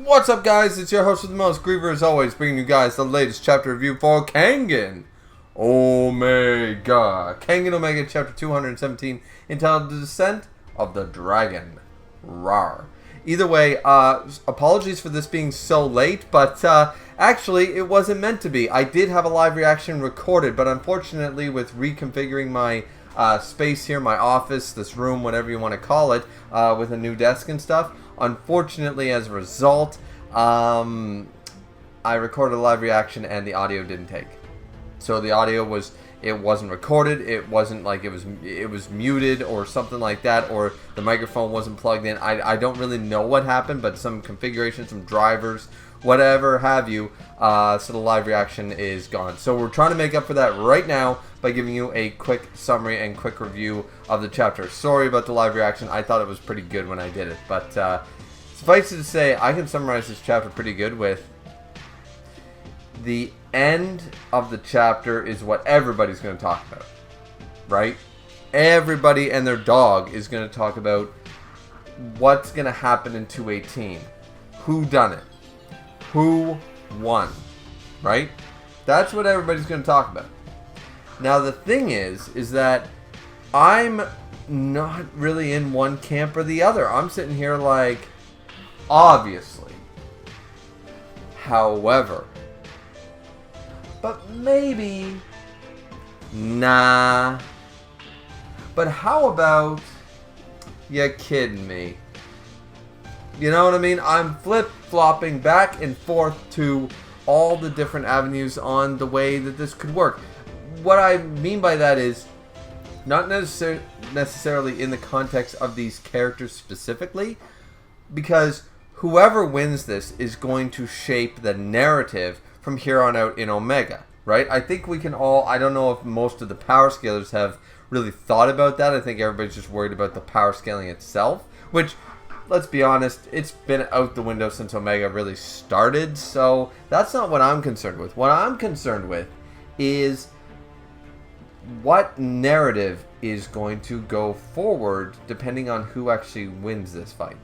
What's up, guys? It's your host with the most, Griever, as always, bringing you guys the latest chapter review for Kengan Omega. Kengan Omega, chapter 217, entitled The Descent of the Dragon. Rawr. Either way, apologies for this being so late, but actually, it wasn't meant to be. I did have a live reaction recorded, but unfortunately, with reconfiguring my space here, my office, this room, whatever you want to call it, with a new desk and stuff, unfortunately, as a result, I recorded a live reaction and the audio didn't take. So the audio wasn't recorded. It wasn't like it was muted or something like that, or the microphone wasn't plugged in. I don't really know what happened, but some configuration, some drivers, whatever have you. So the live reaction is gone. So we're trying to make up for that right now by giving you a quick summary and quick review of the chapter. Sorry about the live reaction. I thought it was pretty good when I did it, but suffice it to say, I can summarize this chapter pretty good with the end of the chapter is what everybody's going to talk about, right? Everybody and their dog is going to talk about what's going to happen in 218. Who done it? Who won? Right? That's what everybody's going to talk about. Now the thing is that I'm not really in one camp or the other. I'm sitting here like, obviously. However, but maybe, nah. But how about, you kidding me? You know what I mean? I'm flip-flopping back and forth to all the different avenues on the way that this could work. What I mean by that is not necessarily in the context of these characters specifically, because whoever wins this is going to shape the narrative from here on out in Omega, right? I think we can all, I don't know if most of the power scalers have really thought about that. I think everybody's just worried about the power scaling itself, which, let's be honest, it's been out the window since Omega really started, so that's not what I'm concerned with. What I'm concerned with is what narrative is going to go forward depending on who actually wins this fight.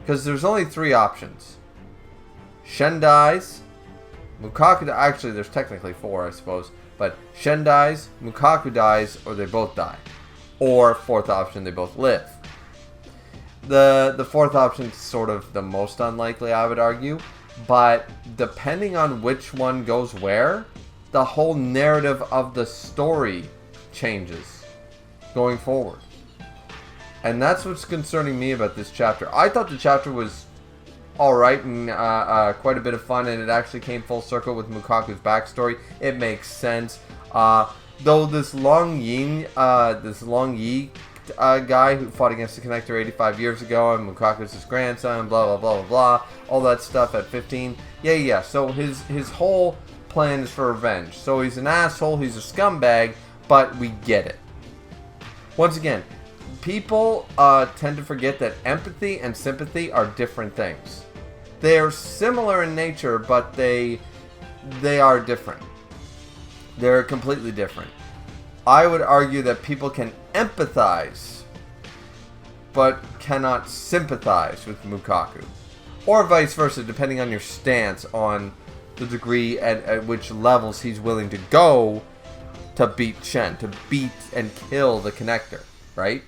Because there's only three options. Shen dies, Mukaku, actually there's technically four, I suppose, but Shen dies, Mukaku dies, or they both die. Or, fourth option, they both live. The fourth option is sort of the most unlikely, I would argue, but depending on which one goes where, the whole narrative of the story changes going forward. And that's what's concerning me about this chapter. I thought the chapter was alright and quite a bit of fun, and it actually came full circle with Mukaku's backstory. It makes sense. Though this Long Yi guy who fought against the Connector 85 years ago, and Mukaku's his grandson, blah blah blah blah blah, all that stuff at 15. Yeah. So his whole plan is for revenge. So he's an asshole, he's a scumbag, but we get it. Once again, people tend to forget that empathy and sympathy are different things. They're similar in nature, but they are different. They're completely different. I would argue that people can empathize, but cannot sympathize with Mukaku. Or vice versa, depending on your stance on the degree at which levels he's willing to go to beat Shen, to beat and kill the Connector, right?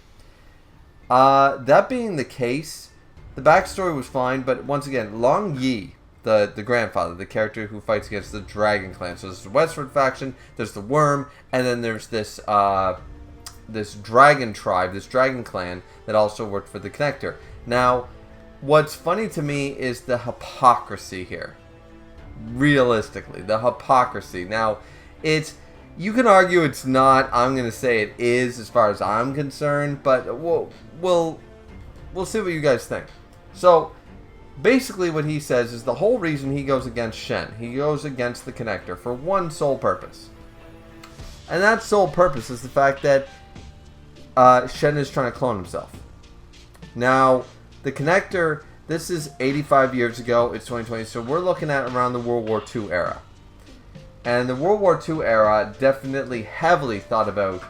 That being the case, the backstory was fine, but once again, Long Yi, the grandfather, the character who fights against the Dragon Clan. So there's the Westward faction, there's the Worm, and then there's this this Dragon tribe, this Dragon Clan that also worked for the Connector. Now, what's funny to me is the hypocrisy here. Realistically, the hypocrisy. Now, you can argue it's not. I'm going to say it is as far as I'm concerned, but we'll see what you guys think. So, basically what he says is the whole reason he goes against Shen, he goes against the Connector for one sole purpose. And that sole purpose is the fact that Shen is trying to clone himself. Now, the Connector, this is 85 years ago, it's 2020, so we're looking at around the World War II era. And the World War II era definitely heavily thought about,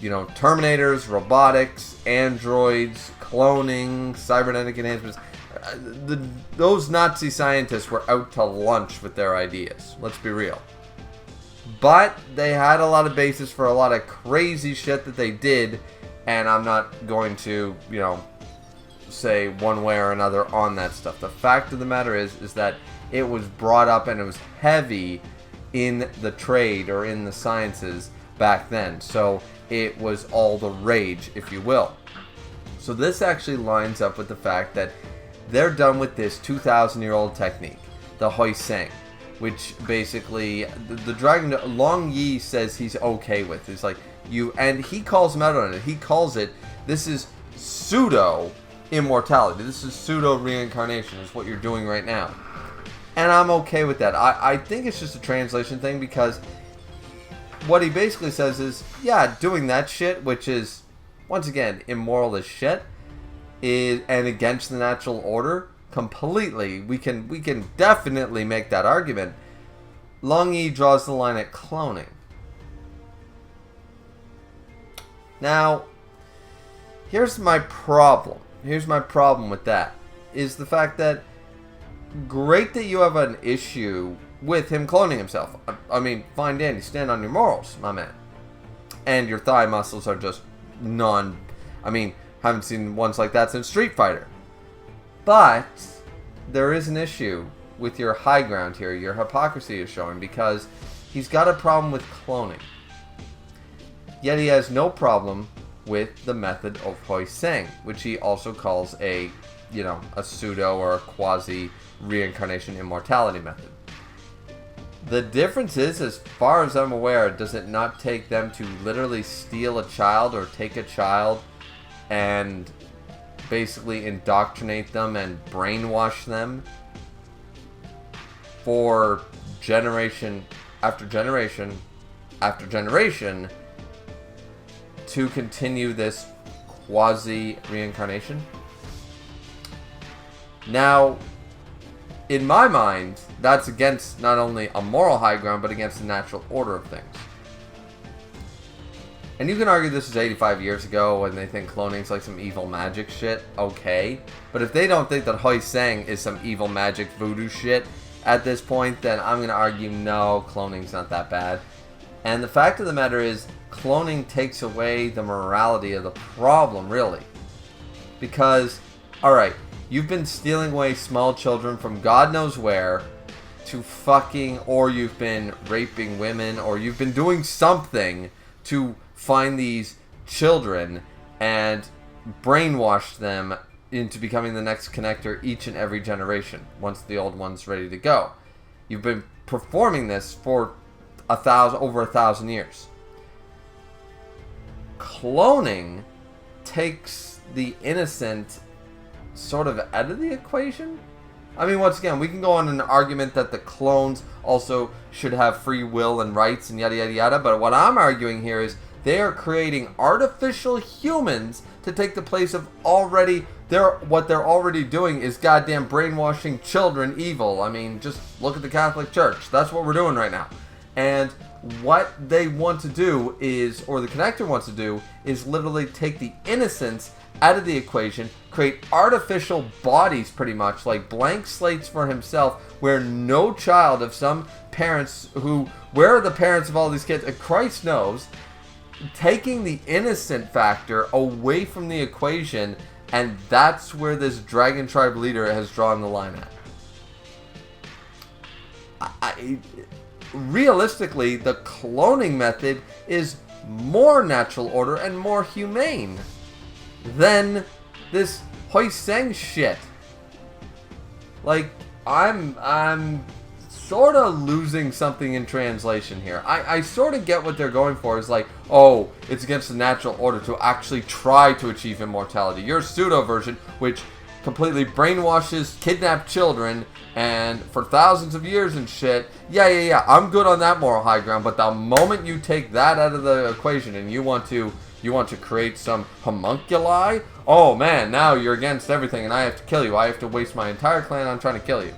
Terminators, robotics, androids, cloning, cybernetic enhancements, those Nazi scientists were out to lunch with their ideas. Let's be real. But they had a lot of basis for a lot of crazy shit that they did, and I'm not going to, say one way or another on that stuff. The fact of the matter is that it was brought up and it was heavy in the trade or in the sciences back then. So it was all the rage, if you will. So this actually lines up with the fact that they're done with this 2,000-year-old technique, the Hoi Seng, which basically the Dragon Long Yi says he's okay with. It's like and he calls him out on it. He calls it, this is pseudo immortality. This is pseudo reincarnation. Is what you're doing right now, and I'm okay with that. I think it's just a translation thing, because what he basically says is, yeah, doing that shit, which is, once again, immoral as shit, and against the natural order, completely. We can definitely make that argument. Long Yi draws the line at cloning. Now, here's my problem. Here's my problem with that. Is the fact that, great that you have an issue with him cloning himself. I mean, fine dandy, stand on your morals, my man. And your thigh muscles are just haven't seen ones like that since Street Fighter. But there is an issue with your high ground here. Your hypocrisy is showing, because he's got a problem with cloning. Yet he has no problem with the method of Hoi Seng, which he also calls a pseudo or a quasi reincarnation immortality method. The difference is, as far as I'm aware, does it not take them to literally steal a child or take a child and basically indoctrinate them and brainwash them for generation after generation after generation to continue this quasi reincarnation? Now, in my mind, that's against not only a moral high ground, but against the natural order of things. And you can argue this is 85 years ago and they think cloning's like some evil magic shit. Okay. But if they don't think that Hoi Seng is some evil magic voodoo shit at this point, then I'm going to argue no, cloning's not that bad. And the fact of the matter is, cloning takes away the morality of the problem, really. Because, alright, you've been stealing away small children from God knows where to fucking, or you've been raping women, or you've been doing something to find these children and brainwash them into becoming the next connector each and every generation once the old one's ready to go. You've been performing this for over 1,000 years. Cloning takes the innocent sort of out of the equation. I mean, once again, we can go on an argument that the clones also should have free will and rights and yada yada yada, but what I'm arguing here is they are creating artificial humans to take the place of what they're already doing is goddamn brainwashing children evil. I mean, just look at the Catholic Church. That's what we're doing right now. And what they want to do is, or the connector wants to do, is literally take the innocence out of the equation, create artificial bodies pretty much, like blank slates for himself, where no child of some parents where are the parents of all these kids? And Christ knows, taking the innocent factor away from the equation, and that's where this Dragon Tribe leader has drawn the line at. Realistically, the cloning method is more natural order and more humane than this Hoi Seng shit. Like, I'm sort of losing something in translation here. I sort of get what they're going for. Is like, oh, it's against the natural order to actually try to achieve immortality. Your pseudo version, which completely brainwashes, kidnapped children, and for thousands of years and shit. Yeah, I'm good on that moral high ground. But the moment you take that out of the equation and you want to create some homunculi, oh man, now you're against everything and I have to kill you. I have to waste my entire clan on trying to kill you.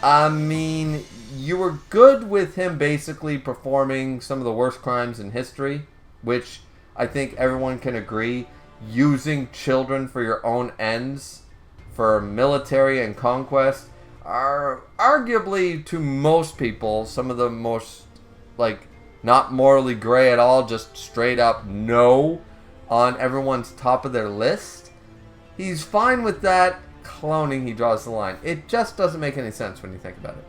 I mean, you were good with him basically performing some of the worst crimes in history, which I think everyone can agree, using children for your own ends for military and conquest are arguably, to most people, some of the most, like, not morally gray at all, just straight up no on everyone's top of their list. He's fine with that. Cloning, he draws the line. It just doesn't make any sense when you think about it.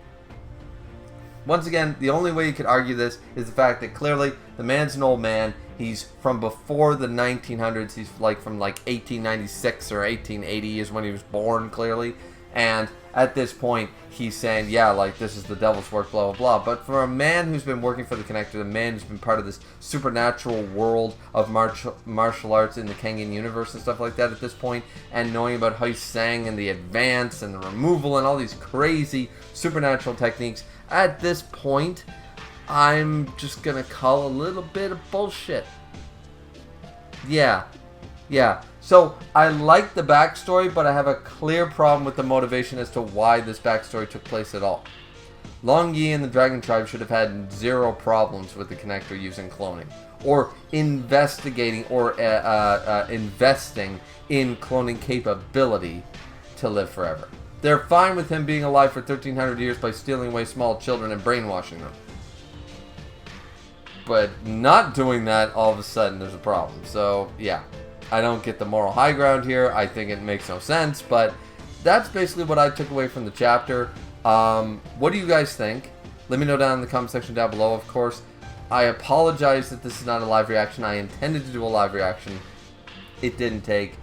Once again, the only way you could argue this is the fact that clearly the man's an old man. He's from before the 1900s. He's like from like 1896 or 1880 is when he was born, clearly. And at this point, he's saying, yeah, like, this is the devil's work, blah, blah, blah. But for a man who's been working for the Connector, a man who's been part of this supernatural world of martial arts in the Kengan universe and stuff like that at this point, and knowing about how he sang and the advance and the removal and all these crazy supernatural techniques, at this point, I'm just going to call a little bit of bullshit. Yeah. So, I like the backstory, but I have a clear problem with the motivation as to why this backstory took place at all. Long Yi and the Dragon Tribe should have had zero problems with the Connector using cloning, or investigating, or investing in cloning capability to live forever. They're fine with him being alive for 1,300 years by stealing away small children and brainwashing them. But not doing that, all of a sudden, there's a problem. So, yeah. I don't get the moral high ground here. I think it makes no sense, but that's basically what I took away from the chapter. What do you guys think? Let me know down in the comment section down below, of course. I apologize that this is not a live reaction. I intended to do a live reaction. It didn't take.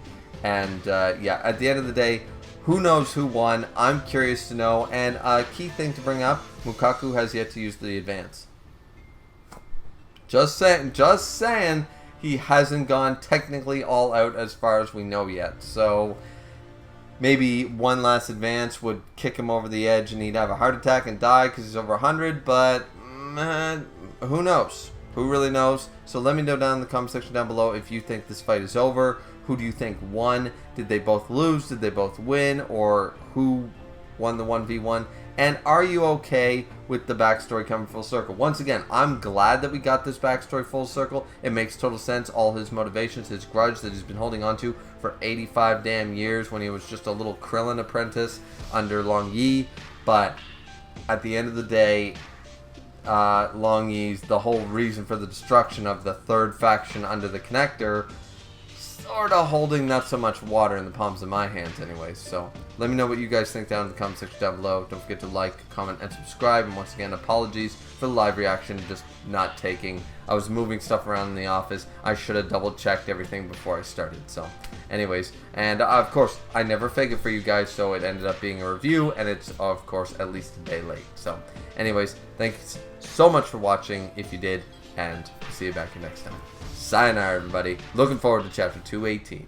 And, yeah, at the end of the day, who knows who won? I'm curious to know. And a key thing to bring up, Mukaku has yet to use the advance. Just saying. He hasn't gone technically all out as far as we know yet. So maybe one last advance would kick him over the edge and he'd have a heart attack and die because he's over 100. But who knows? Who really knows? So let me know down in the comment section down below if you think this fight is over. Who do you think won? Did they both lose? Did they both win? Or who won the 1v1? And are you okay with the backstory coming full circle? Once again, I'm glad that we got this backstory full circle. It makes total sense. All his motivations, his grudge that he's been holding on to for 85 damn years when he was just a little Krillin apprentice under Long Yi. But at the end of the day, Long Yi's the whole reason for the destruction of the third faction under the Connector, sort of holding not so much water in the palms of my hands anyways. So let me know what you guys think down in the comment section down below. Don't forget to like, comment, and subscribe. And once again, apologies for the live reaction just not taking. I was moving stuff around in the office. I should have double checked everything before I started. So anyways, and of course, I never fake it for you guys, so it ended up being a review, and it's of course at least a day late. So anyways, thanks so much for watching if you did, and see you back here next time. Sayonara, everybody. Looking forward to chapter 218.